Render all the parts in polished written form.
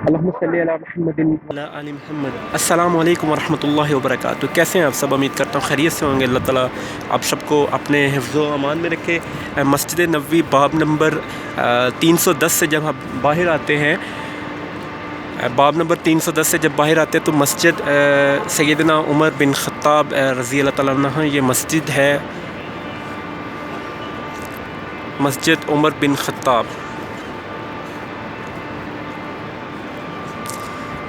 اللہم صلی علی محمد وعلی آل محمد۔ السلام علیکم ورحمۃ اللہ وبرکاتہ۔ کیسے ہیں آپ سب؟ امید کرتا ہوں خیریت سے ہوں گے۔ اللہ تعالیٰ آپ سب کو اپنے حفظ و امان میں رکھے۔ مسجد نبوی باب نمبر 310 سے جب ہم باہر آتے ہیں، باب نمبر 310 سے جب باہر آتے ہیں تو مسجد سیدنا عمر بن خطاب رضی اللہ تعالیٰ عنہ، یہ مسجد ہے مسجد عمر بن خطاب۔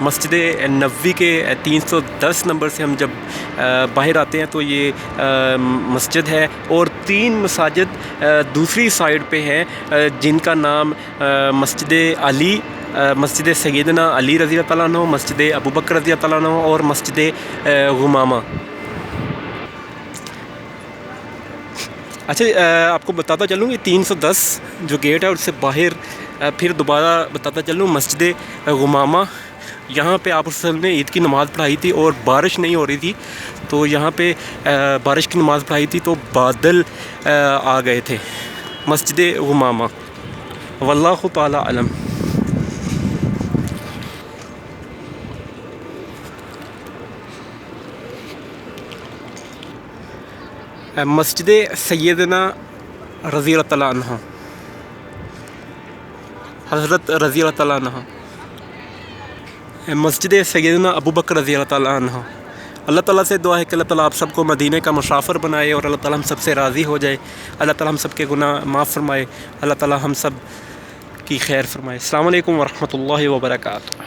مسجد نبوی کے 310 نمبر سے ہم جب باہر آتے ہیں تو یہ مسجد ہے، اور 3 مساجد دوسری سائڈ پہ ہیں جن کا نام مسجد علی، مسجد سیدنا علی رضی اللہ تعالیٰ عنہ، مسجد ابوبکر رضی اللہ تعالیٰ عنہ، اور مسجد غمامہ۔ اچھا، آپ کو بتاتا چلوں کہ 310 جو گیٹ ہے اس سے باہر پھر دوبارہ بتاتا چلوں مسجد غمامہ، یہاں پہ آپ وسلم نے عید کی نماز پڑھائی تھی اور بارش نہیں ہو رہی تھی، تو یہاں پہ بارش کی نماز پڑھائی تھی تو بادل آ گئے تھے۔ مسجد غمامہ، واللہ تعالی علم۔ مسجد سیدنا رضی اللہ تعالیٰ عنہ، حضرت رضی اللہ تعالیٰ عنہ، مسجد سیدنا ابوبکر رضی اللہ تعالیٰ عنہ۔ اللہ تعالیٰ سے دعا ہے کہ اللہ تعالیٰ آپ سب کو مدینہ کا مسافر بنائے، اور اللہ تعالیٰ ہم سب سے راضی ہو جائے۔ اللہ تعالیٰ ہم سب کے گناہ معاف فرمائے، اللہ تعالیٰ ہم سب کی خیر فرمائے۔ السلام علیکم ورحمۃ اللہ وبرکاتہ۔